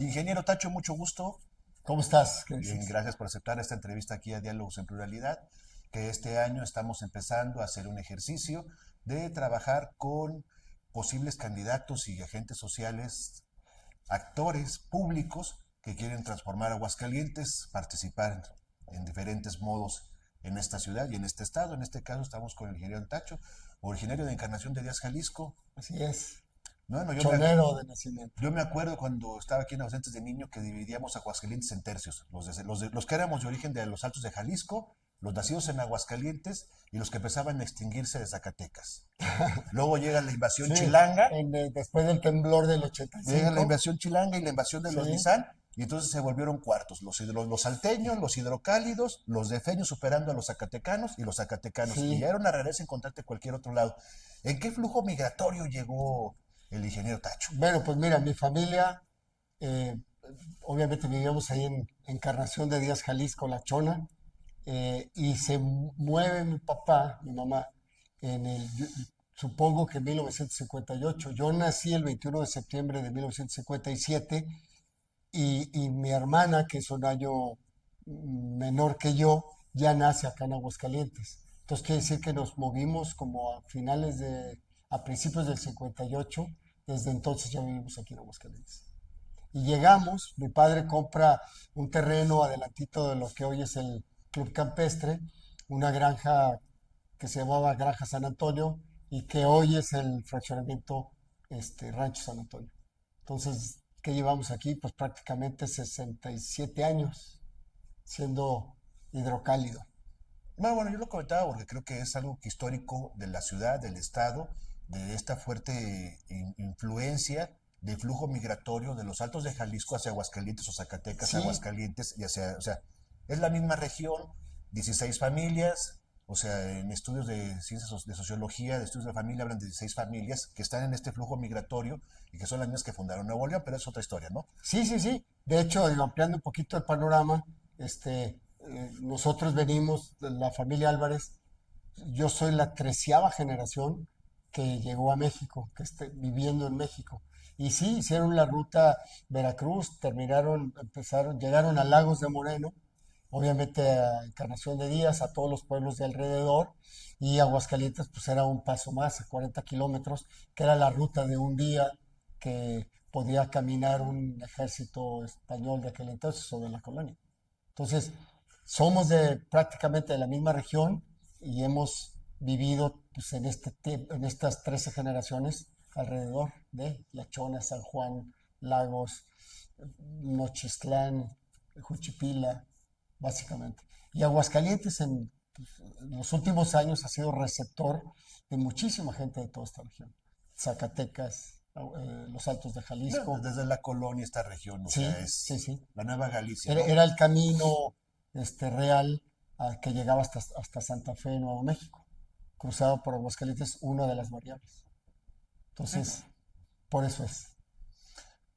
Ingeniero Tacho, mucho gusto. ¿Cómo estás? ¿Qué Bien, dices? gracias por aceptar esta entrevista aquí a Diálogos en Pluralidad, que este año estamos empezando a hacer un ejercicio de trabajar con posibles candidatos y agentes sociales, actores públicos que quieren transformar Aguascalientes, participar en diferentes modos en esta ciudad y en este estado. En este caso estamos con el ingeniero Tacho, originario de Encarnación de Díaz, Jalisco. Así es, Bueno, chonero de nacimiento. yo me acuerdo cuando estaba aquí en Aguascalientes de niño que dividíamos Aguascalientes en tercios. Los que éramos de origen de los Altos de Jalisco, los nacidos en Aguascalientes y los que empezaban a extinguirse de Zacatecas. Luego llega la invasión Sí, chilanga, después del temblor del llega la 85, invasión chilanga y la invasión de sí, los Nizán, y entonces se volvieron cuartos. Los salteños, los hidrocálidos, los defeños superando a los zacatecanos y los zacatecanos. Y ya sí. era una rareza encontrarte en cualquier otro lado. ¿En qué flujo migratorio llegó el ingeniero Tacho? Bueno, pues mira, mi familia, eh, obviamente vivíamos ahí en Encarnación de Díaz, Jalisco, La Chona, y se mueve mi papá, mi mamá, supongo que en 1958. Yo nací el 21 de septiembre de 1957 y mi hermana, que es un año menor que yo, ya nace acá en Aguascalientes. Entonces quiere decir que nos movimos como a principios del 58. Desde entonces ya vivimos aquí en Aguascalientes. Y llegamos, mi padre compra un terreno adelantito de lo que hoy es el Club Campestre, una granja que se llamaba Granja San Antonio y que hoy es el fraccionamiento Rancho San Antonio. Entonces, ¿qué llevamos aquí? Pues prácticamente 67 años siendo hidrocálido. Bueno, yo lo comentaba porque creo que es algo que histórico de la ciudad, del estado, de esta fuerte influencia de flujo migratorio de los Altos de Jalisco hacia Aguascalientes o Zacatecas, Sí, Aguascalientes y hacia, o sea, es la misma región, 16 familias, o sea, en estudios de ciencias de sociología, de estudios de familia, hablan de 16 familias que están en este flujo migratorio y que son las mismas que fundaron Nuevo León, pero es otra historia, ¿no? sí, sí, sí. De hecho, digo, ampliando un poquito el panorama, nosotros venimos de la familia Álvarez. Yo soy la 13ª generación que llegó a México, que esté viviendo en México. Y sí, hicieron la ruta Veracruz, llegaron a Lagos de Moreno, obviamente a Encarnación de Díaz, a todos los pueblos de alrededor, y Aguascalientes pues era un paso más, a 40 kilómetros, que era la ruta de un día que podía caminar un ejército español de aquel entonces o de la colonia. Entonces, somos prácticamente de la misma región y hemos vivido pues, en estas 13 generaciones alrededor de La Chona, San Juan, Lagos, Nochistlán, Juchipila, básicamente. Y Aguascalientes en los últimos años ha sido receptor de muchísima gente de toda esta región. Zacatecas, los Altos de No, Jalisco. desde la colonia, esta región, o sea, Sí, sí, es sí. la Nueva Galicia, Era, ¿no? era el camino real que llegaba hasta Santa Fe, Nuevo México, cruzado por Aguascalientes, una de las variables. Entonces, por eso es.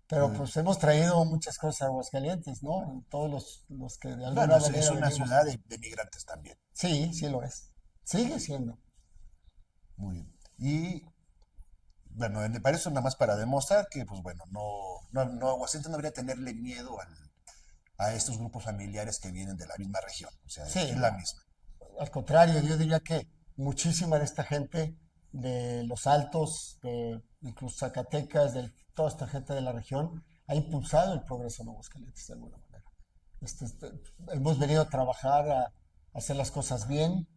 Pero Muy, pues hemos traído muchas cosas a Aguascalientes, ¿no? Todos los que de bueno, alguna es manera una venimos. ciudad de migrantes también. Sí, sí lo es. Sigue siendo. Muy bien. Y bueno, para eso nada más para demostrar que, pues bueno, Aguascalientes no debería tenerle miedo a estos grupos familiares que vienen de la misma región. O sea, es Sí, la misma. al contrario, yo diría que muchísima de esta gente de los Altos, de incluso Zacatecas, de toda esta gente de la región, ha impulsado el progreso en Aguascalientes de alguna manera. Hemos venido a trabajar, a hacer las cosas bien,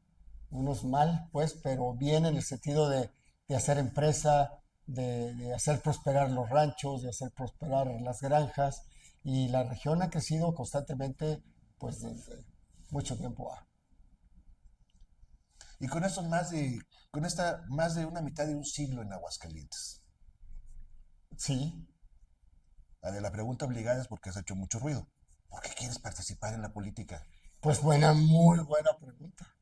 unos mal, pues, pero bien en el sentido de hacer empresa, de hacer prosperar los ranchos, de hacer prosperar las granjas, y la región ha crecido constantemente, pues, desde mucho tiempo. Y con esta más de una mitad de un siglo en Aguascalientes. Sí, La pregunta obligada es porque has hecho mucho ruido. ¿Por qué quieres participar en la política? pues muy buena pregunta.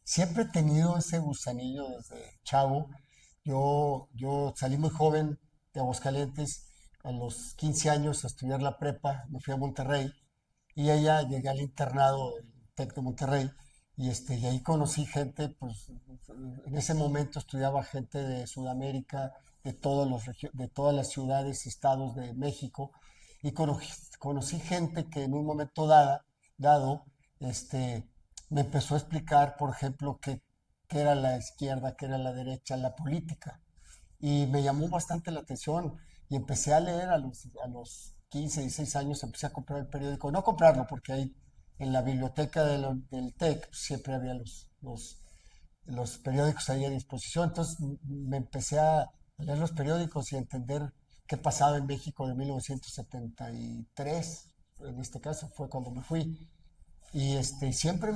Siempre he tenido ese gusanillo desde chavo. Yo salí muy joven de Aguascalientes, a los 15 años a estudiar la prepa, me fui a Monterrey y allá llegué al internado del TEC de Monterrey y ahí conocí gente, pues en ese momento estudiaba gente de Sudamérica, de todas las ciudades, estados de México y conocí gente que en un momento dado, este, me empezó a explicar, por ejemplo, qué era la izquierda, qué era la derecha, la política. Y me llamó bastante la atención y empecé a leer a los 15, 16 años, empecé a comprar el periódico, no comprarlo porque ahí en la biblioteca del TEC pues, siempre había los periódicos ahí a disposición. Entonces me empecé a leer los periódicos y a entender qué pasaba en México de 1973, en este caso fue cuando me fui. Y siempre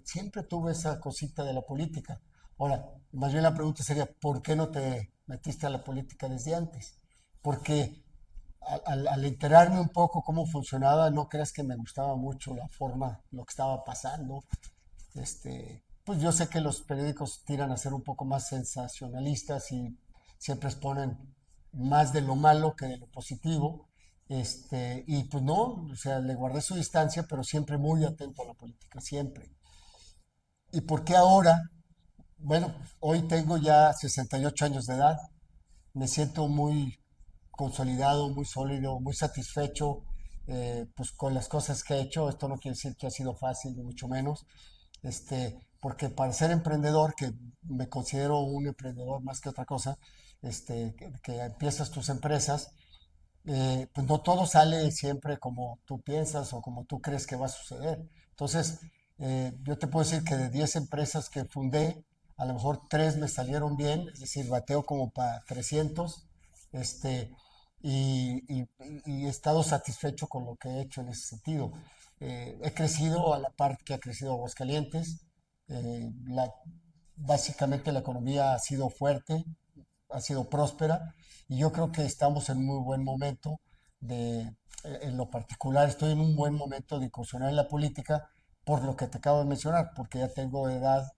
siempre tuve esa cosita de la política. Ahora, más bien la pregunta sería, ¿por qué no te metiste a la política desde antes? Porque al enterarme un poco cómo funcionaba, no creas que me gustaba mucho la forma, lo que estaba pasando. Pues yo sé que los periódicos tiran a ser un poco más sensacionalistas y siempre exponen más de lo malo que de lo positivo. Y pues no, o sea, le guardé su distancia, pero siempre muy atento a la política, siempre. ¿Y por qué ahora? Bueno, hoy tengo ya 68 años de edad, me siento muy consolidado, muy sólido, muy satisfecho pues con las cosas que he hecho. Esto no quiere decir que ha sido fácil, ni mucho menos, porque para ser emprendedor, que me considero un emprendedor más que otra cosa, que empiezas tus empresas, pues no todo sale siempre como tú piensas o como tú crees que va a suceder. Entonces, yo te puedo decir que de 10 empresas que fundé, a lo mejor 3 me salieron bien, es decir, bateo como para 300, este, y he estado satisfecho con lo que he hecho en ese sentido. He crecido a la par que ha crecido Aguascalientes. eh, la- Básicamente la economía ha sido fuerte, ha sido próspera y yo creo que estamos en muy buen momento en lo particular, estoy en un buen momento de incursionar en la política por lo que te acabo de mencionar, porque ya tengo edad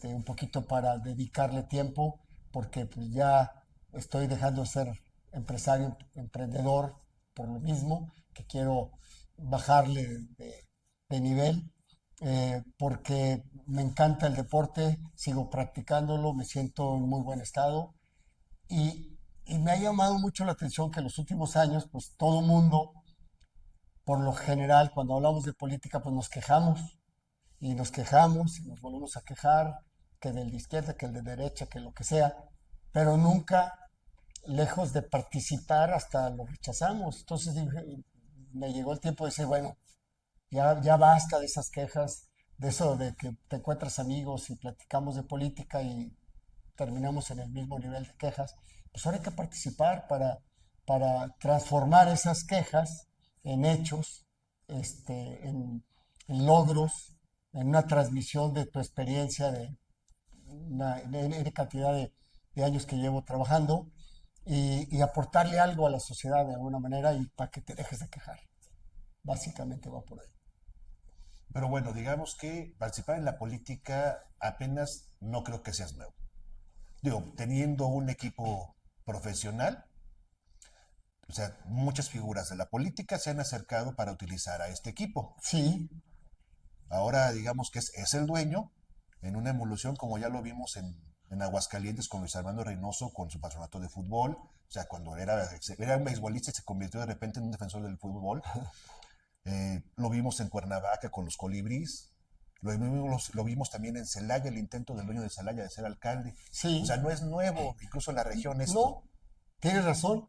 un poquito para dedicarle tiempo, porque pues ya estoy dejando de ser empresario, emprendedor, por lo mismo, que quiero bajarle de nivel, porque me encanta el deporte, sigo practicándolo, me siento en muy buen estado y me ha llamado mucho la atención que en los últimos años, pues todo mundo, por lo general, cuando hablamos de política, pues nos quejamos y nos quejamos y nos volvemos a quejar, que del de izquierda, que el de derecha, que lo que sea, pero nunca, lejos de participar, hasta lo rechazamos. Entonces me llegó el tiempo de decir, bueno, ya basta de esas quejas, de eso de que te encuentras amigos y platicamos de política y terminamos en el mismo nivel de quejas. Pues ahora hay que participar para transformar esas quejas en hechos, en logros, en una transmisión de tu experiencia de una N cantidad de años que llevo trabajando y aportarle algo a la sociedad de alguna manera y para que te dejes de quejar. Básicamente va por ahí. Pero bueno, digamos que participar en la política apenas no creo que seas nuevo. Digo, teniendo un equipo profesional, o sea, muchas figuras de la política se han acercado para utilizar a este equipo. Sí, Ahora digamos que es el dueño en una evolución como ya lo vimos en Aguascalientes con Luis Armando Reynoso con su patronato de fútbol. O sea, cuando era un beisbolista y se convirtió de repente en un defensor del fútbol. Lo vimos en Cuernavaca con los Colibríes. Lo vimos también en Celaya, el intento del dueño de Celaya de ser alcalde. O sea, sí, no es nuevo, incluso en la región esto. no, tienes razón.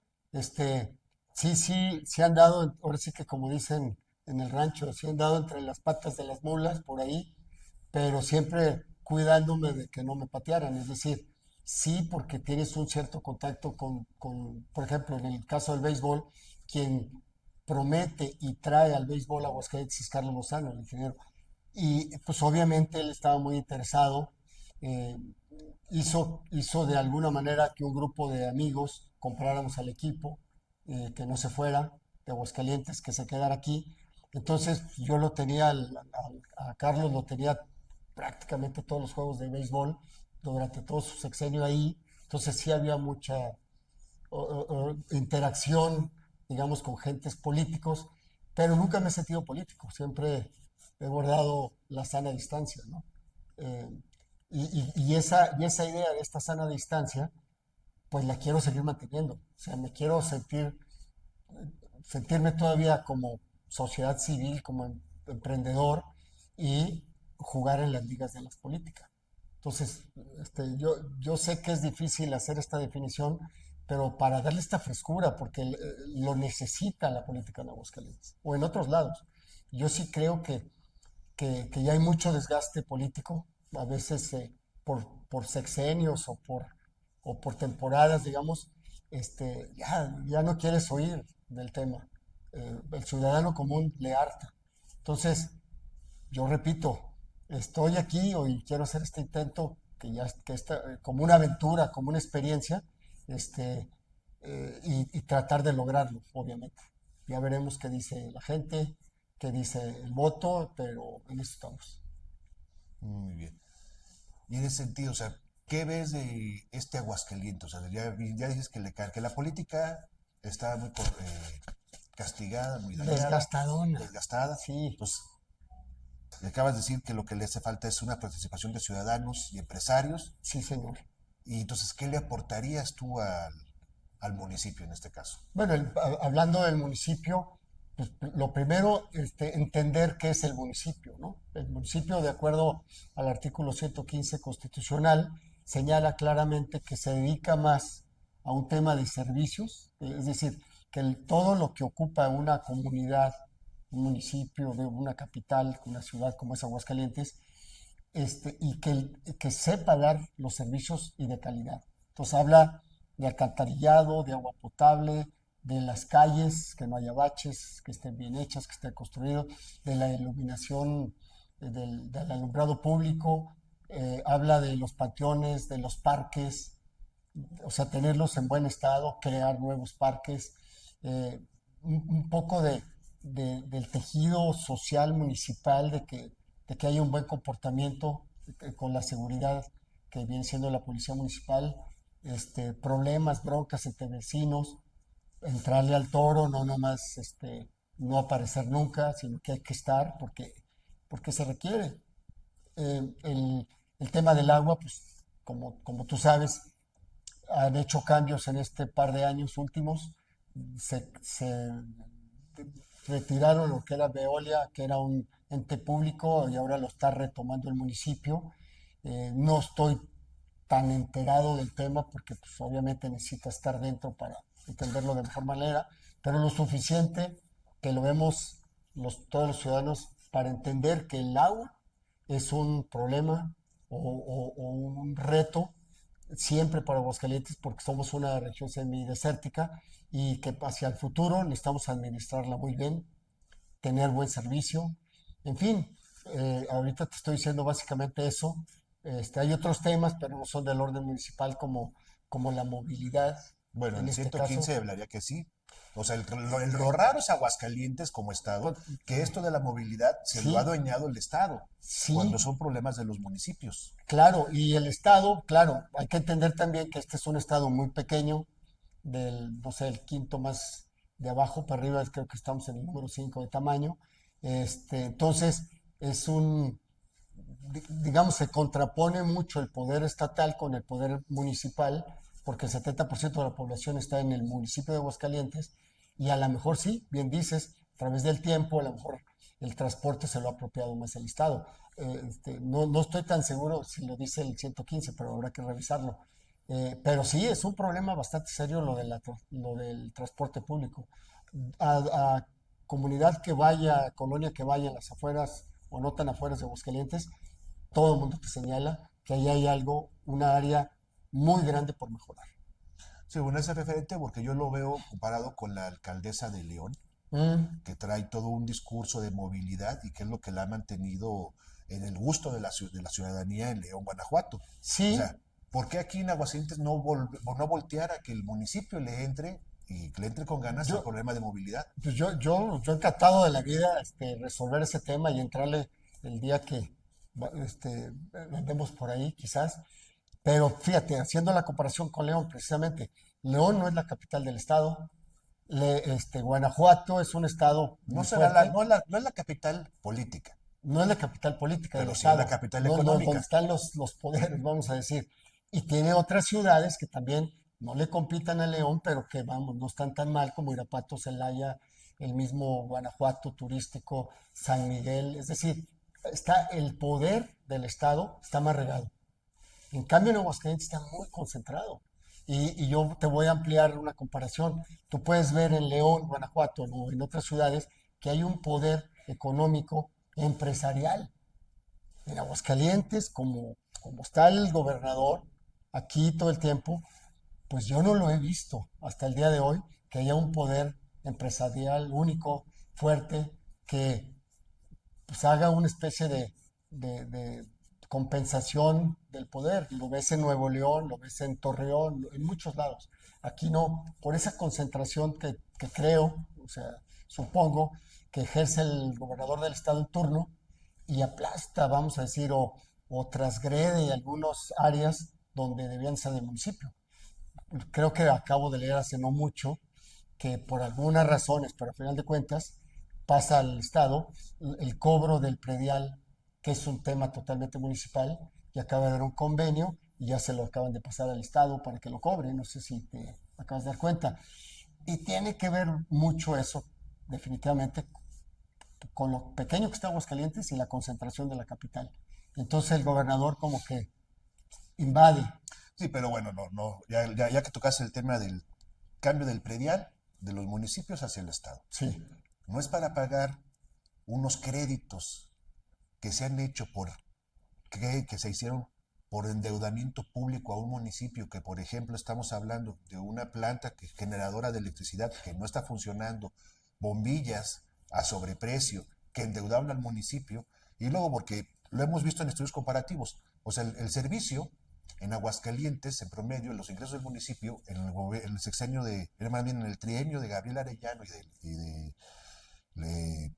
Sí han dado, ahora sí que como dicen en el rancho, sí han dado entre las patas de las mulas por ahí, pero siempre cuidándome de que no me patearan. Es decir, sí, porque tienes un cierto contacto por ejemplo, en el caso del béisbol, quien promete y trae al béisbol a Aguascalientes es Carlos Lozano, el ingeniero. Y pues obviamente él estaba muy interesado. eh, hizo de alguna manera que un grupo de amigos compráramos al equipo, que no se fuera de Aguascalientes, que se quedara aquí. Entonces yo lo tenía, a Carlos lo tenía prácticamente todos los juegos de béisbol durante todo su sexenio ahí. Entonces sí había mucha interacción, digamos, con gentes políticos, pero nunca me he sentido político, siempre he guardado la sana distancia, ¿no? Eh, y esa idea de esta sana distancia, pues la quiero seguir manteniendo. O sea, me quiero sentir sentirme todavía como sociedad civil, como emprendedor y jugar en las ligas de las políticas. Entonces, yo sé que es difícil hacer esta definición, pero para darle esta frescura, porque lo necesita la política en Aguascalientes o en otros lados. Yo sí creo que ya hay mucho desgaste político, a veces por sexenios o por temporadas, digamos, ya no quieres oír del tema. El ciudadano común le harta. Entonces, yo repito, estoy aquí hoy, quiero hacer este intento como una aventura, como una experiencia, este, y tratar de lograrlo, obviamente. Ya veremos qué dice la gente, qué dice el voto, pero en eso estamos. Muy bien. Y en ese sentido, o sea, ¿qué ves de este Aguascalientes? O sea, ya dices que la política está muy castigada, muy dañada, Desgastadona, desgastada. sí, Pues le acabas de decir que lo que le hace falta es una participación de ciudadanos y empresarios. sí, señor. Y entonces, ¿qué le aportarías tú al municipio en este caso? Bueno, hablando del municipio, pues, lo primero, entender qué es el municipio, ¿no? El municipio, de acuerdo al artículo 115 constitucional, señala claramente que se dedica más a un tema de servicios, es decir, que todo lo que ocupa una comunidad, un municipio, de una capital, una ciudad como es Aguascalientes, y que sepa dar los servicios y de calidad. Entonces habla de alcantarillado, de agua potable, de las calles, que no haya baches, que estén bien hechas, que estén construidos, de la iluminación, del alumbrado público, habla de los panteones, de los parques, o sea, tenerlos en buen estado, crear nuevos parques, un poco del tejido social municipal, de que haya un buen comportamiento con la seguridad que viene siendo la policía municipal, problemas, broncas entre vecinos, entrarle al toro, no nomás no aparecer nunca, sino que hay que estar porque se requiere. El tema del agua, pues como tú sabes, han hecho cambios en este par de años últimos. Se retiraron lo que era Veolia, que era un ente público, y ahora lo está retomando el municipio. No estoy tan enterado del tema porque pues, obviamente necesita estar dentro para entenderlo de mejor manera, pero lo suficiente que lo vemos todos los ciudadanos para entender que el agua es un problema o un reto siempre para Aguascalientes porque somos una región semidesértica y que hacia el futuro necesitamos administrarla muy bien, tener buen servicio, en fin, ahorita te estoy diciendo básicamente eso. Hay otros temas, pero no son del orden municipal como la movilidad, Bueno, en el este 115 caso. hablaría que sí. O sea, lo raro es Aguascalientes como estado, Pues, que esto de la movilidad se lo ha sí, adueñado el estado, sí, cuando son problemas de los municipios. claro, y el estado, claro, hay que entender también que este es un estado muy pequeño, no sé, el quinto más de abajo para arriba, creo que estamos en el número 5 de tamaño. Entonces, digamos, se contrapone mucho el poder estatal con el poder municipal, porque el 70% de la población está en el municipio de Aguascalientes, y a lo mejor sí, bien dices, a través del tiempo, a lo mejor el transporte se lo ha apropiado más el Estado. No estoy tan seguro si lo dice el 115, pero habrá que revisarlo. Pero sí, es un problema bastante serio lo del transporte público. A comunidad que vaya, colonia que vaya en las afueras o no tan afueras de Aguascalientes, todo el mundo te señala que ahí hay algo, una área muy grande por mejorar. Sí, bueno, ese referente porque yo lo veo comparado con la alcaldesa de León, Mm, que trae todo un discurso de movilidad y que es lo que la ha mantenido en el gusto de de la ciudadanía en León, Guanajuato. O sí, sea, ¿por qué aquí en Aguascalientes no voltear a que el municipio le entre y que le entre con ganas al yo, problema de movilidad? pues yo encantado de la vida resolver ese tema y entrarle el día que andemos por ahí, quizás. Pero fíjate, haciendo la comparación con León, precisamente, León no es la capital del estado. Guanajuato es un estado No muy será fuerte, no es la capital política, no es la capital política del pero sí es la estado, capital no, no, donde económica. están los poderes, vamos a decir. Y tiene otras ciudades que también no le compitan a León, pero que vamos, no están tan mal como Irapuato, Celaya, el mismo Guanajuato turístico, San Miguel. Es decir, está el poder del Estado está más regado. En cambio, en Aguascalientes está muy concentrado. Y yo te voy a ampliar una comparación. Tú puedes ver en León, Guanajuato o en otras ciudades que hay un poder económico empresarial. En Aguascalientes, como está el gobernador aquí todo el tiempo, pues yo no lo he visto hasta el día de hoy, que haya un poder empresarial único, fuerte, que pues haga una especie de compensación del poder. Lo ves en Nuevo León, lo ves en Torreón, en muchos lados. Aquí no, por esa concentración que creo, o sea, supongo que ejerce el gobernador del estado en turno y aplasta, vamos a decir, o transgrede algunas áreas donde debían ser del municipio. Creo que acabo de leer hace no mucho que por algunas razones, pero a final de cuentas, pasa al Estado el cobro del predial, que es un tema totalmente municipal, y acaba de haber un convenio y ya se lo acaban de pasar al Estado para que lo cobre. No sé si te acabas de dar cuenta. Y tiene que ver mucho eso, definitivamente, con lo pequeño que está Aguascalientes y la concentración de la capital. Entonces el gobernador como que invade. Sí, pero bueno, ya que tocaste el tema del cambio del predial de los municipios hacia el Estado. Sí, No es para pagar unos créditos que se han hecho que se hicieron por endeudamiento público a un municipio que, por ejemplo, estamos hablando de una planta generadora de electricidad que no está funcionando, bombillas a sobreprecio que endeudaron al municipio, y luego porque lo hemos visto en estudios comparativos, o sea, el servicio en Aguascalientes, en promedio, los ingresos del municipio en el sexenio más bien en el trienio de Gabriel Arellano y de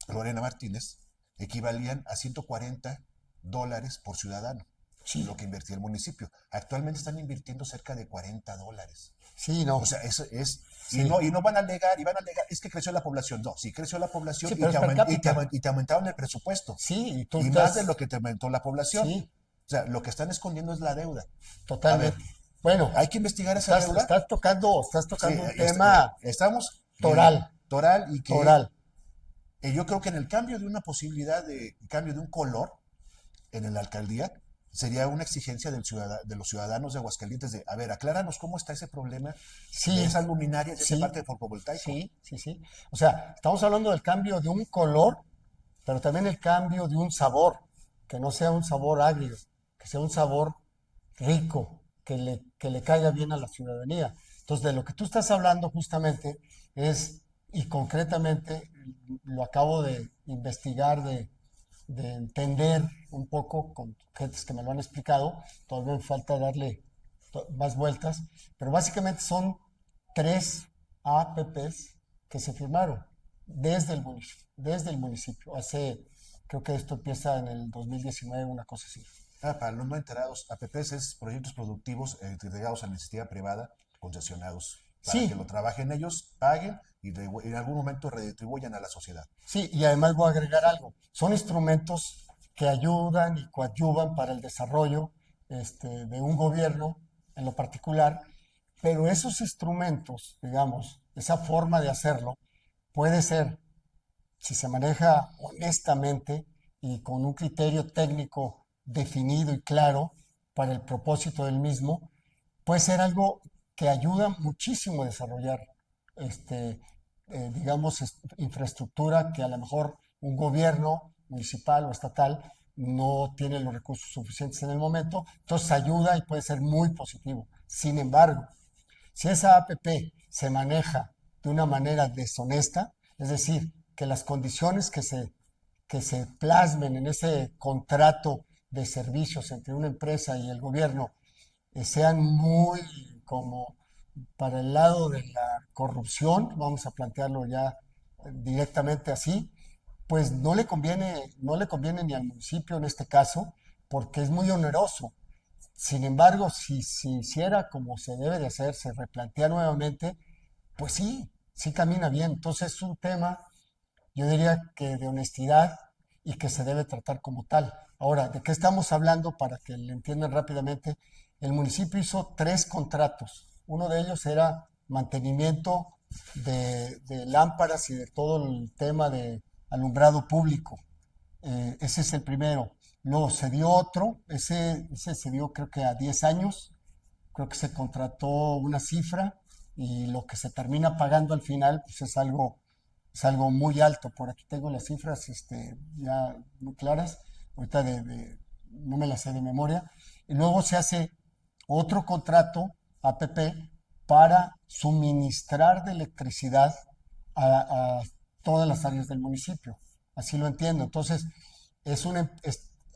Lorena Martínez, equivalían a $140 por ciudadano, sí, lo que invertía el municipio. Actualmente están invirtiendo cerca de $40. sí, O no, sea, eso es, sí, y no van a alegar, es que creció la población. No, sí creció la población sí, pero es per cápita. y te aumentaron el presupuesto. Sí, y tú Y más de lo estás, que te aumentó la población. sí, O sea, lo que están escondiendo es la deuda. A ver, totalmente. Bueno, hay que investigar esa estás, deuda. Sí, estás tocando un tema estamos toral, toral y que toral. yo creo que en el cambio de una posibilidad de cambio de un color en la alcaldía sería una exigencia de los ciudadanos de Aguascalientes de, a ver, acláranos cómo está ese problema de Sí, esas luminarias, de ese sí, parque fotovoltaico. sí, sí, sí. O sea, estamos hablando del cambio de un color, pero también el cambio de un sabor, que no sea un sabor agrio, que sea un sabor rico, que le caiga bien a la ciudadanía. Entonces, de lo que tú estás hablando justamente es, y concretamente lo acabo de investigar, de entender un poco con gentes que me lo han explicado, todavía me falta darle más vueltas, pero básicamente son 3 APPs que se firmaron desde el municipio. Creo que esto empieza en el 2019, una cosa así. Para los no enterados, APPs es proyectos productivos entregados a la iniciativa privada, concesionados, para que Sí, lo trabajen ellos, paguen y en algún momento redistribuyan a la sociedad. sí, y además voy a agregar algo. Son instrumentos que ayudan y coadyuvan para el desarrollo de un gobierno en lo particular, pero esos instrumentos, digamos, esa forma de hacerlo, puede ser, si se maneja honestamente y con un criterio técnico definido y claro para el propósito del mismo, puede ser algo que ayuda muchísimo a desarrollar, digamos, infraestructura que a lo mejor un gobierno municipal o estatal no tiene los recursos suficientes en el momento, entonces ayuda y puede ser muy positivo. Sin embargo, si esa APP se maneja de una manera deshonesta, es decir, que las condiciones que se plasmen en ese contrato de servicios entre una empresa y el gobierno sean muy como para el lado de la corrupción, vamos a plantearlo ya directamente así, pues no le conviene ni al municipio en este caso, porque es muy oneroso. Sin embargo, si se hiciera como se debe de hacer, se replantea nuevamente, pues sí, sí camina bien. Entonces es un tema, yo diría que de honestidad y que se debe tratar como tal. Ahora, ¿de qué estamos hablando para que le entiendan rápidamente? el municipio hizo 3 contratos. Uno de ellos era mantenimiento de lámparas y de todo el tema de alumbrado público. Ese es el primero. Luego se dio otro, ese se dio creo que a 10 años, creo que se contrató una cifra y lo que se termina pagando al final pues es algo muy alto. Por aquí tengo las cifras ya muy claras, ahorita no me las sé de memoria. Y luego se hace otro contrato APP para suministrar de electricidad a todas las áreas del municipio. Así lo entiendo. Entonces,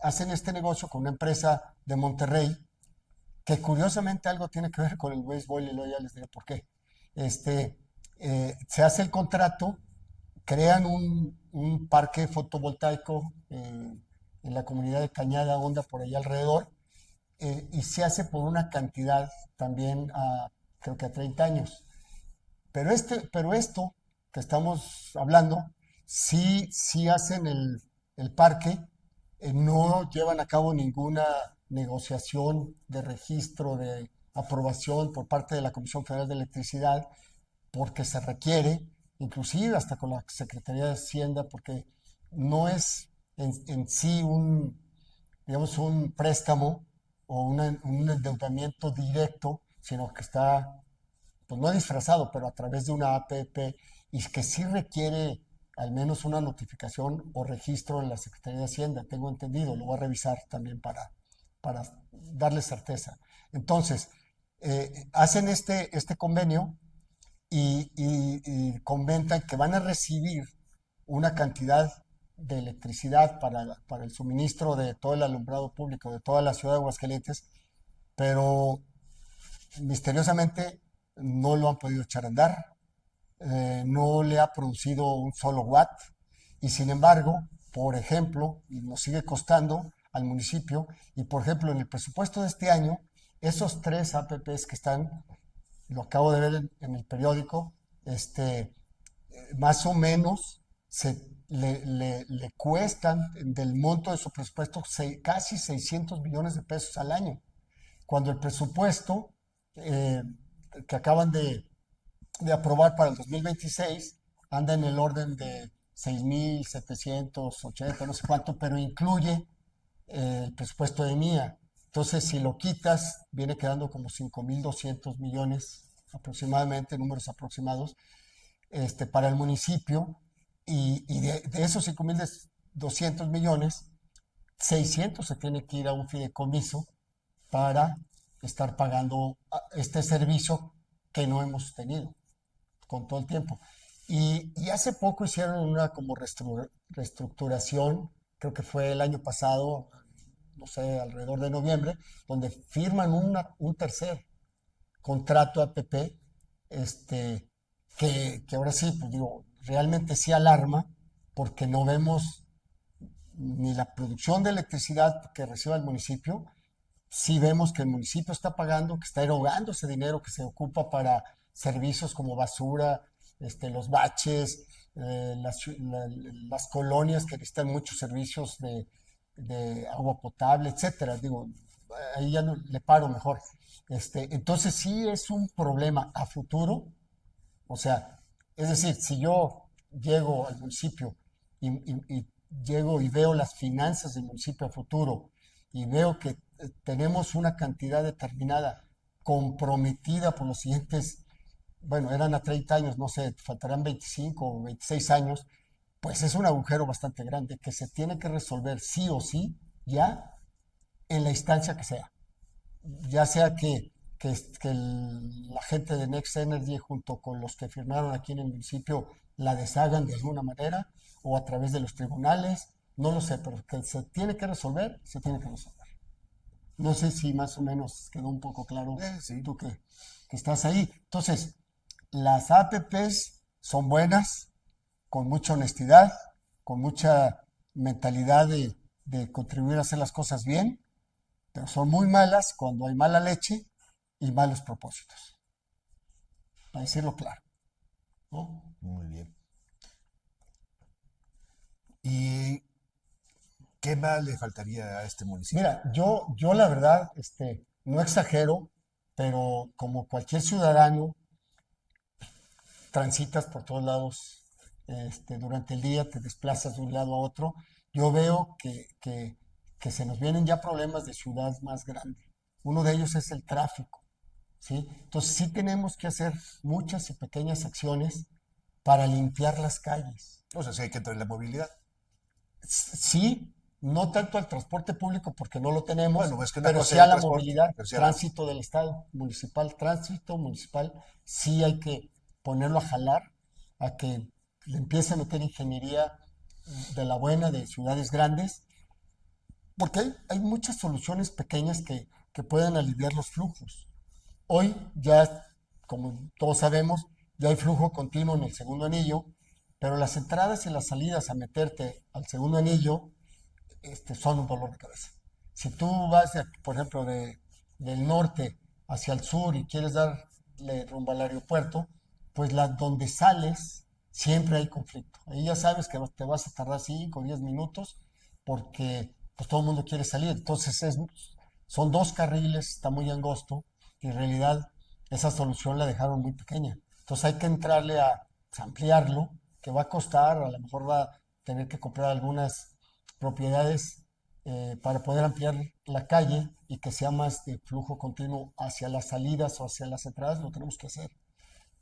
hacen este negocio con una empresa de Monterrey que curiosamente algo tiene que ver con el béisbol y luego ya les diré por qué. Se hace el contrato, crean un parque fotovoltaico en la comunidad de Cañada Honda por ahí alrededor, y se hace por una cantidad también creo que a 30 años. Pero esto que estamos hablando, sí hacen el parque, no llevan a cabo ninguna negociación de registro, de aprobación por parte de la Comisión Federal de Electricidad, porque se requiere, inclusive hasta con la Secretaría de Hacienda, porque no es en sí digamos, un préstamo o un endeudamiento directo, sino que está, pues no disfrazado, pero a través de una APP, y que sí requiere al menos una notificación o registro en la Secretaría de Hacienda, tengo entendido, lo voy a revisar también para darle certeza. Entonces, hacen este convenio y comentan que van a recibir una cantidad de electricidad para el suministro de todo el alumbrado público de toda la ciudad de Aguascalientes, pero misteriosamente no lo han podido echar a andar, no le ha producido un solo watt, y sin embargo, por ejemplo, nos sigue costando al municipio, y por ejemplo, en el presupuesto de este año, esos 3 APPs que están, lo acabo de ver en el periódico, más o menos le cuestan del monto de su presupuesto casi 600 millones de pesos al año, cuando el presupuesto eh, que acaban de aprobar para el 2026 anda en el orden de 6.780, no sé cuánto, pero incluye el presupuesto de MIA. Entonces, si lo quitas, viene quedando como 5.200 millones aproximadamente, números aproximados, para el municipio, y de esos 5.200 millones, 600 se tiene que ir a un fideicomiso para estar pagando este servicio que no hemos tenido con todo el tiempo. Y hace poco hicieron una como reestructuración, creo que fue el año pasado, no sé, alrededor de noviembre, donde firman un tercer contrato APP, que ahora sí, pues digo, realmente sí alarma, porque no vemos ni la producción de electricidad que reciba el municipio, sí vemos que el municipio está pagando, que está erogando ese dinero que se ocupa para servicios como basura, los baches, las colonias que necesitan muchos servicios de agua potable, etcétera. Digo, ahí ya no, le paro mejor. Entonces sí es un problema a futuro. O sea, es decir, si yo llego al municipio y llego y veo las finanzas del municipio a futuro y veo que tenemos una cantidad determinada comprometida por los siguientes, bueno, eran a 30 años, no sé, faltarán 25 o 26 años, pues es un agujero bastante grande que se tiene que resolver sí o sí ya en la instancia que sea. Ya sea que la gente de Next Energy junto con los que firmaron aquí en el municipio la deshagan de alguna manera o a través de los tribunales, no lo sé, pero que se tiene que resolver, se tiene que resolver. No sé si más o menos quedó un poco claro Sí. tú que estás ahí. Entonces, las APPs son buenas, con mucha honestidad, con mucha mentalidad de contribuir a hacer las cosas bien, pero son muy malas cuando hay mala leche y malos propósitos, para decirlo claro, ¿no? Muy bien. ¿Y qué más le faltaría a este municipio? Mira, yo la verdad, no exagero, pero como cualquier ciudadano, transitas por todos lados durante el día, te desplazas de un lado a otro. Yo veo que se nos vienen ya problemas de ciudad más grande. Uno de ellos es el tráfico, ¿sí? Entonces sí tenemos que hacer muchas y pequeñas acciones para limpiar las calles. O sea, sí hay que entrar en la movilidad. Sí, no tanto al transporte público porque no lo tenemos, Bueno, es que una pero cosa sí es a el la transporte, movilidad, pero sí a la... tránsito del Estado, municipal, tránsito municipal, sí hay que ponerlo a jalar, a que le empiece a meter ingeniería de la buena de ciudades grandes, porque hay muchas soluciones pequeñas que pueden aliviar los flujos. Hoy ya, como todos sabemos, ya hay flujo continuo en el segundo anillo, pero las entradas y las salidas a meterte al segundo anillo son un dolor de cabeza. Si tú vas, por ejemplo, del norte hacia el sur y quieres darle rumbo al aeropuerto, pues donde sales siempre hay conflicto. Ahí ya sabes que te vas a tardar 5 o 10 minutos porque pues todo el mundo quiere salir. Entonces son dos carriles, está muy angosto y en realidad esa solución la dejaron muy pequeña. Entonces hay que entrarle a pues, ampliarlo, que va a costar, a lo mejor va a tener que comprar algunas propiedades para poder ampliar la calle y que sea más de flujo continuo hacia las salidas o hacia las entradas, lo tenemos que hacer.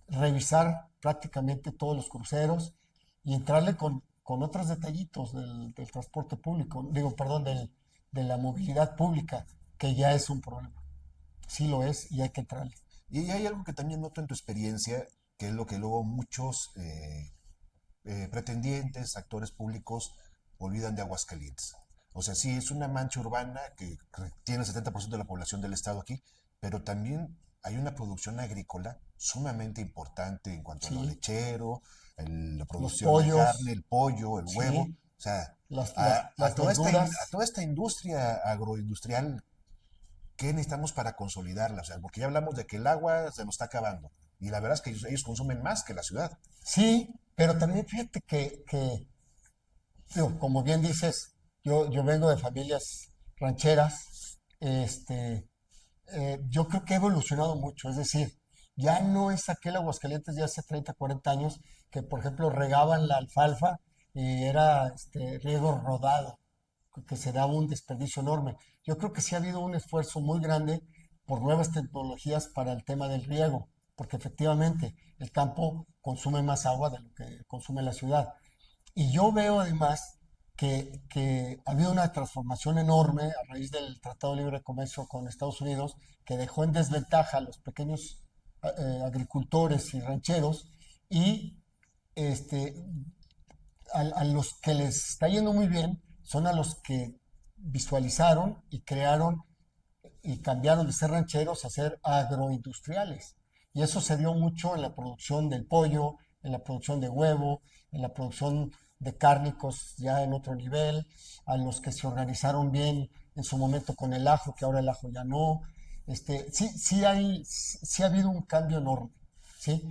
Revisar prácticamente todos los cruceros y entrarle con otros detallitos del transporte público, digo, perdón, de la movilidad pública, que ya es un problema. Sí lo es y hay que entrarle. Y hay algo que también noto en tu experiencia, que es lo que luego muchos pretendientes, actores públicos, olvidan de Aguascalientes. O sea, sí, es una mancha urbana que tiene el 70% de la población del estado aquí, pero también hay una producción agrícola sumamente importante en cuanto a lo Sí, lechero, la los producción de carne, pollos, el pollo, el huevo. sí, O sea, a las toda a verduras. toda esta industria agroindustrial, ¿qué necesitamos para consolidarla? O sea, porque ya hablamos de que el agua se nos está acabando. Y la verdad es que ellos consumen más que la ciudad. Sí, pero también fíjate digo, como bien dices, yo vengo de familias rancheras, yo creo que ha evolucionado mucho, es decir, ya no es aquel Aguascalientes de hace 30, 40 años que, por ejemplo, regaban la alfalfa y era riego rodado, que se daba un desperdicio enorme. Yo creo que sí ha habido un esfuerzo muy grande por nuevas tecnologías para el tema del riego, porque efectivamente el campo consume más agua de lo que consume la ciudad. Y yo veo además que ha habido una transformación enorme a raíz del Tratado de Libre Comercio con Estados Unidos, que dejó en desventaja a los pequeños agricultores y rancheros y este, a los que les está yendo muy bien son a los que visualizaron y crearon y cambiaron de ser rancheros a ser agroindustriales. Y eso se dio mucho en la producción del pollo, en la producción de huevo, en la producción de cárnicos ya en otro nivel, a los que se organizaron bien en su momento con el ajo, que ahora el ajo ya no. Sí ha habido un cambio enorme, ¿sí?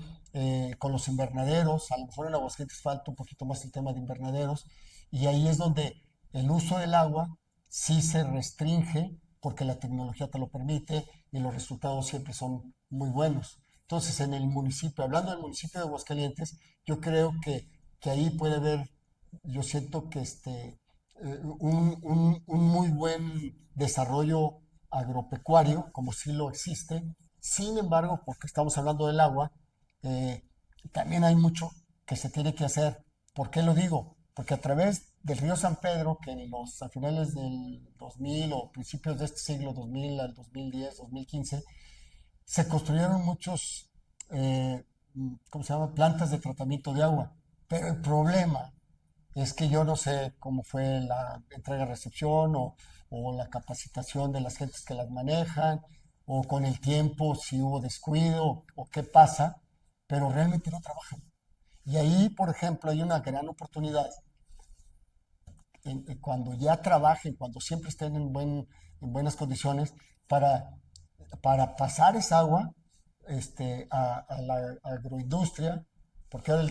Con los invernaderos, a lo mejor en Aguascalientes falta un poquito más el tema de invernaderos, y ahí es donde el uso del agua sí se restringe porque la tecnología te lo permite y los resultados siempre son muy buenos. Entonces, en el municipio, hablando del municipio de Aguascalientes, yo creo que ahí puede haber, yo siento que un muy buen desarrollo agropecuario, como sí lo existe. Sin embargo, porque estamos hablando del agua, eh, también hay mucho que se tiene que hacer. ¿Por qué lo digo? Porque a través del río San Pedro, que a finales del 2000 o principios de este siglo 2000 al 2010, 2015, se construyeron muchos, ¿cómo se llama? Plantas de tratamiento de agua. Pero el problema es que yo no sé cómo fue la entrega-recepción o la capacitación de las gentes que las manejan, o con el tiempo si hubo descuido o qué pasa, pero realmente no trabajan. Y ahí, por ejemplo, hay una gran oportunidad cuando ya trabajen, cuando siempre estén en buenas condiciones, para, para pasar esa agua a la agroindustria, porque ahora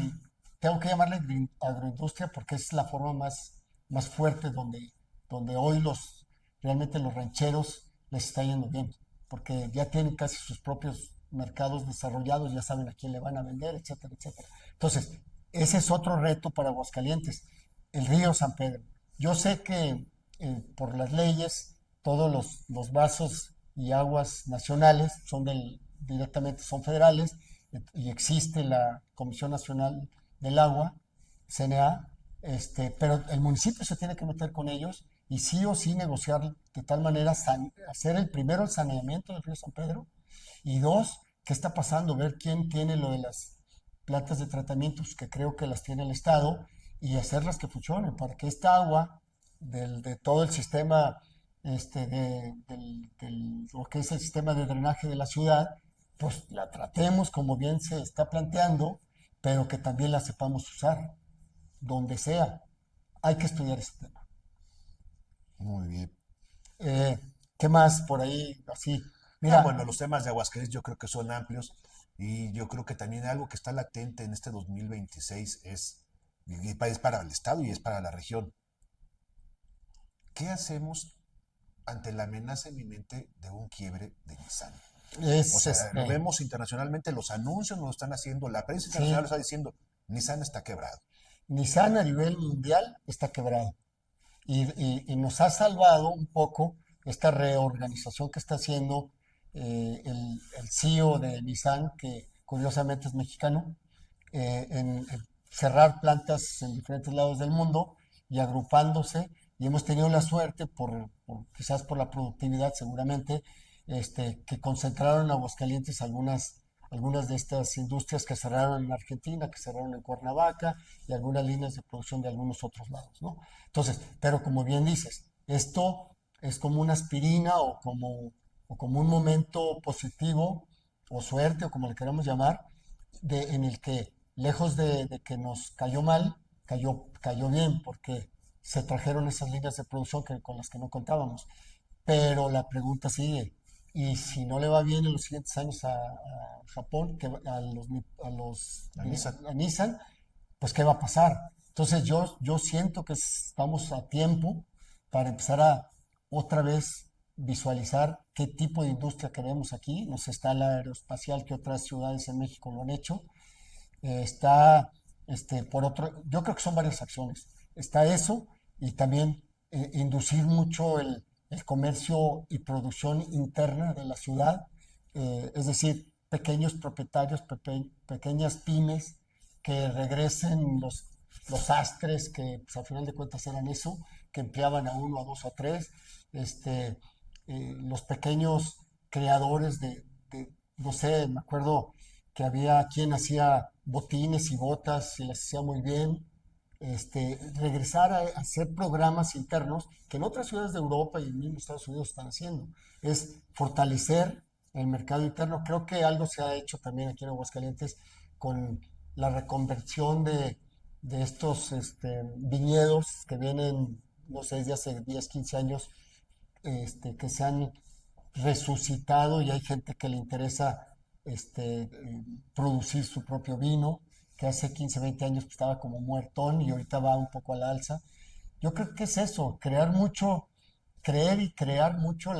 tengo que llamarle agroindustria porque es la forma más fuerte donde hoy realmente los rancheros les está yendo bien. porque ya tienen casi sus propios mercados desarrollados, ya saben a quién le van a vender, etcétera, etcétera. Entonces, ese es otro reto para Aguascalientes, el río San Pedro. Yo sé que por las leyes todos los vasos y aguas nacionales directamente son federales, y existe la Comisión Nacional del Agua, CNA, pero el municipio se tiene que meter con ellos y sí o sí negociar de tal manera hacer el saneamiento del río San Pedro, y dos, qué está pasando, ver quién tiene lo de las plantas de tratamientos, que creo que las tiene el Estado, y hacerlas que funcionen para que esta agua de todo el sistema, lo que es el sistema de drenaje de la ciudad, pues la tratemos como bien se está planteando, pero que también la sepamos usar donde sea. Hay que estudiar ese tema. Muy bien. Eh, ¿Qué más por ahí? Así. Ah, Mira, bueno, los temas de Aguascalientes yo creo que son amplios y yo creo que también algo que está latente en este 2026 es para el Estado y es para la región. ¿Qué hacemos ante la amenaza inminente de un quiebre de Nissan? O es sea, lo vemos internacionalmente, los anuncios nos lo están haciendo, la prensa internacional lo sí, está diciendo, Nissan está quebrado. Nissan a nivel mundial está quebrado. Y nos ha salvado un poco esta reorganización que está haciendo el CEO de Nissan, que curiosamente es mexicano, en cerrar plantas en diferentes lados del mundo y agrupándose. Y hemos tenido la suerte, quizás por la productividad seguramente, que concentraron en Aguascalientes algunas de estas industrias que cerraron en Argentina, que cerraron en Cuernavaca, y algunas líneas de producción de algunos otros lados, ¿no? Entonces, pero como bien dices, esto es como una aspirina o como un momento positivo o suerte o como le queramos llamar, en el que lejos de que nos cayó mal, cayó bien porque se trajeron esas líneas de producción con las que no contábamos. Pero la pregunta sigue, y si no le va bien en los siguientes años a Japón, La Nissan. a Nissan, pues ¿qué va a pasar? Entonces yo siento que estamos a tiempo para empezar a otra vez visualizar qué tipo de industria queremos aquí. Nos está la aeroespacial, que otras ciudades en México lo han hecho. Está, yo creo que son varias acciones. Está eso, y también inducir mucho el comercio y producción interna de la ciudad, es decir, pequeños propietarios, pequeñas pymes, que regresen los sastres, que pues, al final de cuentas eran eso, que empleaban a uno, a dos, a tres, los pequeños creadores no sé, me acuerdo que había quien hacía botines y botas y las hacía muy bien. Regresar a hacer programas internos que en otras ciudades de Europa y en mismo Estados Unidos están haciendo. Es fortalecer el mercado interno. Creo que algo se ha hecho también aquí en Aguascalientes con la reconversión de estos viñedos que vienen, no sé, desde hace 10 15 años, que se han resucitado, y hay gente que le interesa producir su propio vino, que hace 15 20 años pues, estaba como muertón y ahorita va un poco a la alza. Yo creo que es eso, creer y crear mucho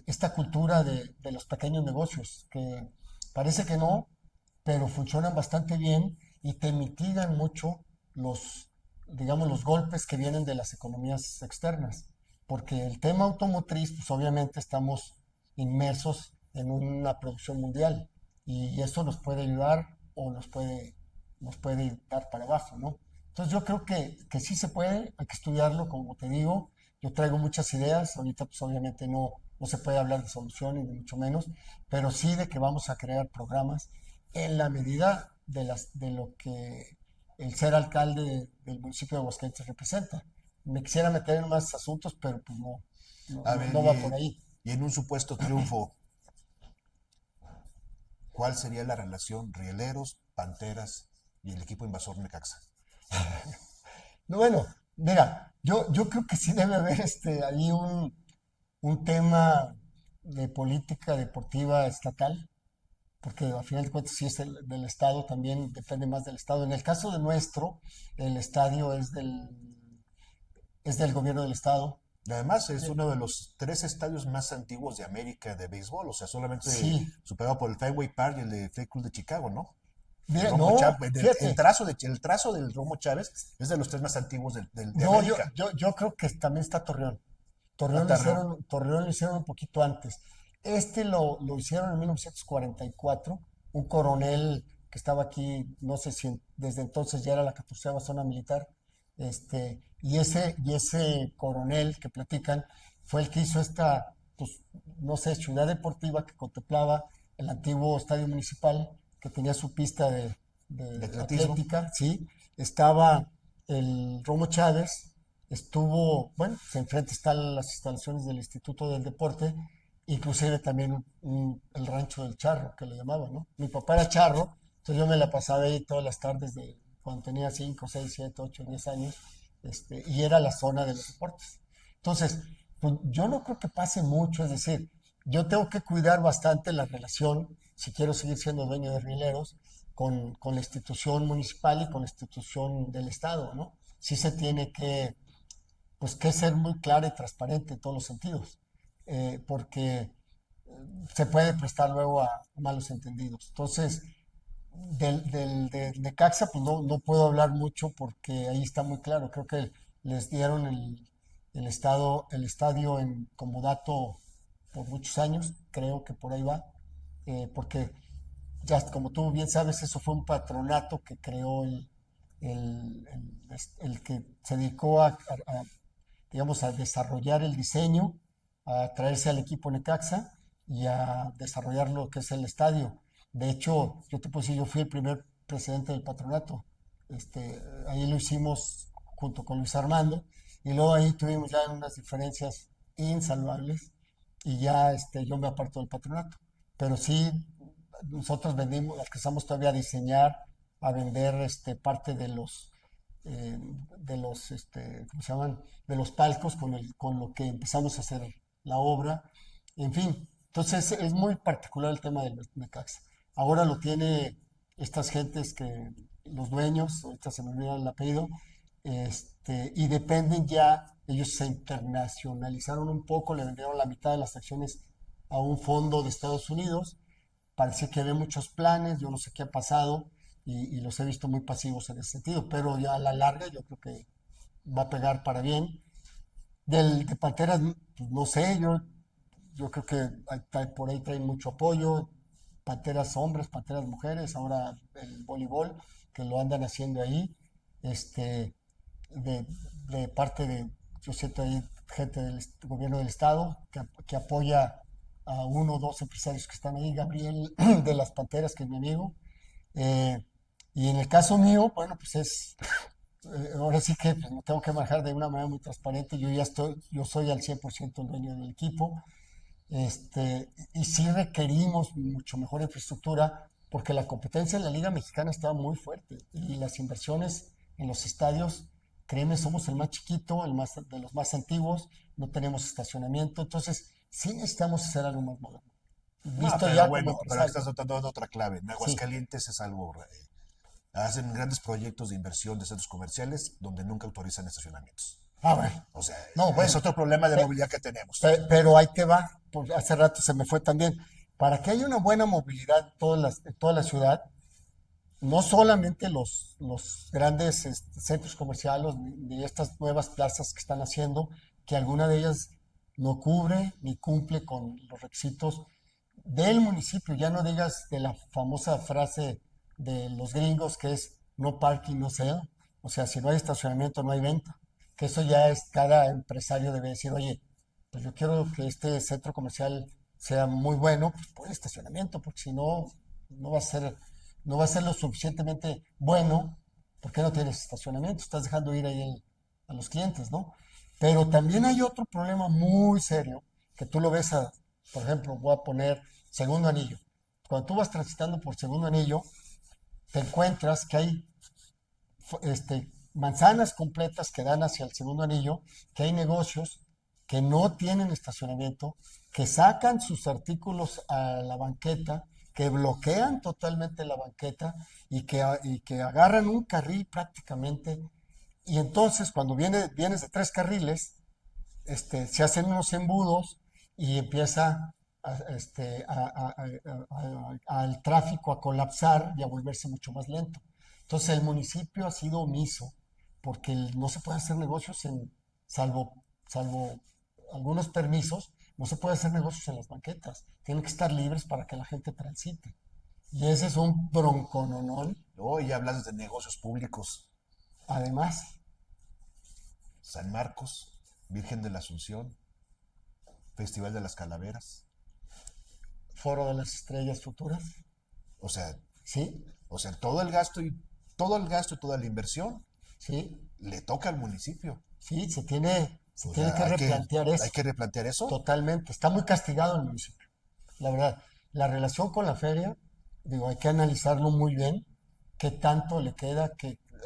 esta cultura de los pequeños negocios, que parece que no, pero funcionan bastante bien y te mitigan mucho digamos, los golpes que vienen de las economías externas. Porque el tema automotriz, pues obviamente estamos inmersos en una producción mundial, y eso nos puede ayudar o nos puede dar para abajo, ¿no? Entonces yo creo que sí se puede, hay que estudiarlo, como te digo. Yo traigo muchas ideas, ahorita pues obviamente no se puede hablar de soluciones, ni mucho menos, pero sí de que vamos a crear programas en la medida de lo que el ser alcalde del municipio de Aguascalientes representa. Me quisiera meter en más asuntos, pero pues no, no, A no, ver, no va por ahí. y en un supuesto triunfo, ¿cuál sería la relación Rieleros, Panteras y el equipo invasor Necaxa? No, bueno, mira, yo creo que sí debe haber ahí un tema de política deportiva estatal, porque al final de cuentas sí es del Estado, también depende más del Estado. En el caso de nuestro, el estadio es del gobierno del Estado. Además, es uno de los 3 estadios más antiguos de América de béisbol, o sea, solamente Sí, superado por el Fenway Park y el de Fleetwood de Chicago, ¿no? El mira, Romo no, Chávez, fíjate, el trazo del Romo Chávez es de los 3 más antiguos de no, yo, América. yo, yo creo que también está Torreón. Torreón lo Atarreo. hicieron, Torreón lo hicieron un poquito antes. Este lo hicieron en 1944, un coronel que estaba aquí, no sé si desde entonces ya era la 14ª zona militar, y ese coronel que platican fue el que hizo esta, pues, no sé, ciudad deportiva que contemplaba el antiguo estadio municipal, que tenía su pista De de atletismo. atlética, ¿sí? Estaba el Romo Chávez, estuvo, bueno, pues enfrente están las instalaciones del Instituto del Deporte, inclusive también el rancho del Charro, que le llamaban, ¿no? Mi papá era charro, entonces yo me la pasaba ahí todas las tardes de cuando tenía 5, 6, 7, 8, 10 años, y era la zona de los deportes. Entonces, pues yo no creo que pase mucho, es decir, yo tengo que cuidar bastante la relación, si quiero seguir siendo dueño de rieleros, con la institución municipal y con la institución del Estado, ¿no? Sí se tiene que, pues, que ser muy clara y transparente en todos los sentidos, porque se puede prestar luego a malos entendidos. Entonces, de Necaxa, pues no puedo hablar mucho porque ahí está muy claro. Creo que les dieron el estadio en comodato por muchos años, creo que por ahí va, porque ya como tú bien sabes, eso fue un patronato que creó el que se dedicó digamos, a desarrollar el diseño, a traerse al equipo Necaxa y a desarrollar lo que es el estadio. De hecho, yo te puedo decir, yo fui el primer presidente del patronato. Ahí lo hicimos junto con Luis Armando y luego ahí tuvimos ya unas diferencias insalvables y ya yo me aparto del patronato. Pero sí, nosotros vendimos, alcanzamos todavía a diseñar, a vender parte ¿cómo se llaman? De los palcos con lo que empezamos a hacer la obra. En fin, entonces es muy particular el tema del Necaxa. Ahora lo tiene estas gentes que, los dueños, ahorita se me olvida el apellido, y dependen ya, ellos se internacionalizaron un poco, le vendieron la mitad de las acciones a un fondo de Estados Unidos. Parece que ve muchos planes, yo no sé qué ha pasado y los he visto muy pasivos en ese sentido, pero ya a la larga yo creo que va a pegar para bien. De Panteras, pues no sé, yo creo que por ahí traen mucho apoyo, Panteras hombres, Panteras mujeres, ahora el voleibol, que lo andan haciendo ahí, este, de, de parte de, yo siento ahí gente del gobierno del estado que apoya a uno o dos empresarios que están ahí, Gabriel de las Panteras, que es mi amigo, eh, y en el caso mío, bueno, pues ahora sí que pues, me tengo que manejar de una manera muy transparente, yo soy al 100% el dueño del equipo, y sí requerimos mucho mejor infraestructura porque la competencia en la Liga Mexicana estaba muy fuerte y las inversiones en los estadios, créeme, somos el más chiquito, de los más antiguos, no tenemos estacionamiento, entonces sí necesitamos hacer algo más moderno. No, Visto pero ya como bueno, pero empresario, estás dando otra clave. En sí. Aguascalientes es algo. Hacen grandes proyectos de inversión de centros comerciales donde nunca autorizan estacionamientos. Ah, bueno. O sea, No, es bueno. otro problema de Pe- movilidad que tenemos. pero ahí te va, hace rato se me fue también. Para que haya una buena movilidad en toda la ciudad, no solamente los grandes centros comerciales ni estas nuevas plazas que están haciendo, que alguna de ellas no cubre ni cumple con los requisitos del municipio, ya no digas de la famosa frase de los gringos que es no parking, no sale, o sea, si no hay estacionamiento no hay venta, que eso ya es cada empresario debe decir, oye, pues yo quiero que este centro comercial sea muy bueno, pues por el estacionamiento, porque si no, no va a ser, no va a ser lo suficientemente bueno, porque no tienes estacionamiento, estás dejando ir ahí a los clientes, ¿no? Pero también hay otro problema muy serio, que tú lo ves por ejemplo, voy a poner segundo anillo. Cuando tú vas transitando por segundo anillo, te encuentras que hay manzanas completas que dan hacia el segundo anillo, que hay negocios que no tienen estacionamiento, que sacan sus artículos a la banqueta, que bloquean totalmente la banqueta y que agarran un carril prácticamente. Y entonces cuando vienes de 3 carriles, se hacen unos embudos y empieza al tráfico a colapsar y a volverse mucho más lento. Entonces el municipio ha sido omiso porque no se puede hacer negocios salvo algunos permisos, no se puede hacer negocios en las banquetas. Tienen que estar libres para que la gente transite. Y ese es un broncononón. Hoy ya hablas de negocios públicos. Además, San Marcos, Virgen de la Asunción, Festival de las Calaveras. Foro de las Estrellas Futuras, O sea, ¿sí? todo el gasto y toda la inversión ¿Sí? le toca al municipio. Sí, se O tiene sea, que replantear hay eso que replantear eso. totalmente. Está muy castigado el municipio, la verdad. La relación con la feria, digo, hay que analizarlo muy bien, qué tanto le queda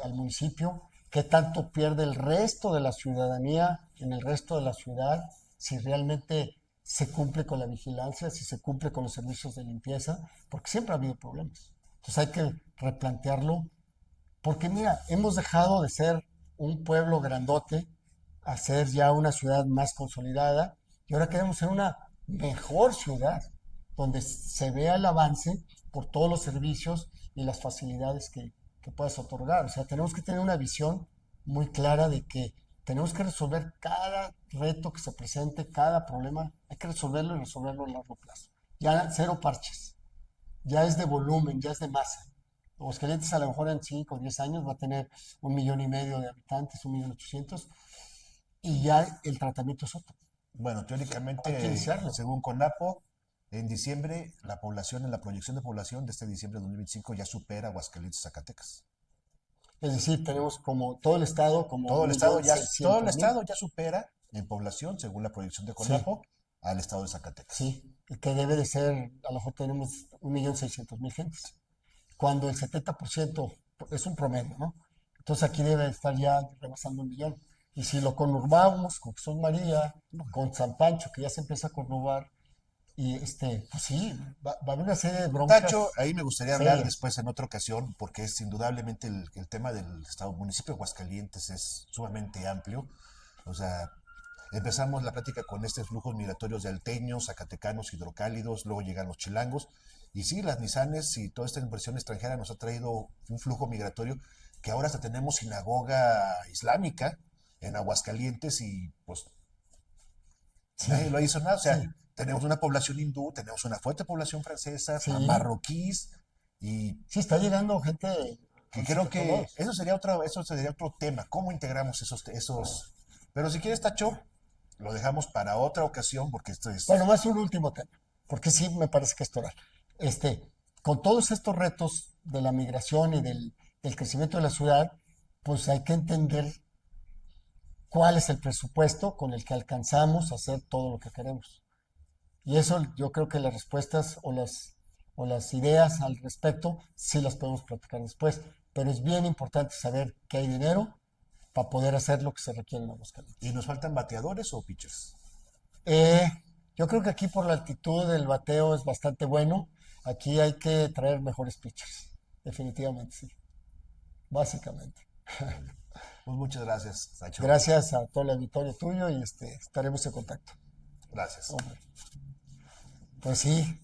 al municipio, qué tanto pierde el resto de la ciudadanía en el resto de la ciudad, si realmente se cumple con la vigilancia, si se cumple con los servicios de limpieza, porque siempre ha habido problemas. Entonces hay que replantearlo porque mira, hemos dejado de ser un pueblo grandote a ser ya una ciudad más consolidada y ahora queremos ser una mejor ciudad, donde se vea el avance por todos los servicios y las facilidades que puedas otorgar. O sea, tenemos que tener una visión muy clara de que tenemos que resolver cada reto que se presente, cada problema, hay que resolverlo y resolverlo a largo plazo. Ya cero parches, ya es de volumen, ya es de masa. Aguascalientes a lo mejor en 5 o 10 años va a tener 1,5 millones de habitantes, 1,800,000, y ya el tratamiento es otro. Bueno, Hay que teóricamente, iniciarlo. según CONAPO, en diciembre, la población, en la proyección de población de este diciembre de 2025 ya supera Aguascalientes, Zacatecas. Es decir, tenemos como todo el estado como Todo un el estado millón ya, todo el seiscientos mil. estado ya supera en población, según la proyección de Sí, CONAPO, al estado de Zacatecas. sí, que debe de ser, a lo mejor tenemos 1,600,000 gentes, cuando el 70% es un promedio, ¿no? Entonces aquí debe estar ya rebasando 1 millón. Y si lo conurbamos con Jesús María, con San Pancho, que ya se empieza a conurbar, y pues sí, va a haber una serie de Tacho, broncas ahí me gustaría hablar serias. después en otra ocasión, porque es indudablemente el tema del estado municipio de Aguascalientes es sumamente amplio. O sea, empezamos la plática con estos flujos migratorios de alteños, zacatecanos, hidrocálidos, luego llegan los chilangos. Y sí, las Nissanes y toda esta inversión extranjera nos ha traído un flujo migratorio que ahora hasta tenemos sinagoga islámica en Aguascalientes y pues nadie Sí, lo hizo nada. O sea, sí, tenemos una población hindú, tenemos una fuerte población francesa, sí, marroquíes y sí, está llegando gente, que ahora sí que creo que todos. eso sería otro tema, cómo integramos esos. Pero si quieres, Tacho, lo dejamos para otra ocasión porque esto Bueno, es. más un último tema, porque sí me parece que es toral. Con todos estos retos de la migración y del crecimiento de la ciudad, pues hay que entender cuál es el presupuesto con el que alcanzamos a hacer todo lo que queremos. Y eso yo creo que las respuestas o las ideas al respecto sí las podemos platicar después, pero es bien importante saber que hay dinero para poder hacer lo que se requiere en ¿Y Aguascalientes. nos faltan bateadores o pitchers? Eh, yo creo que aquí por la altitud del bateo es bastante bueno. Aquí hay que traer mejores pitchers. Definitivamente, sí. Básicamente. Pues muchas gracias, Tacho. Gracias a todo el auditorio tuyo y estaremos en contacto. Gracias. Hombre, pues sí,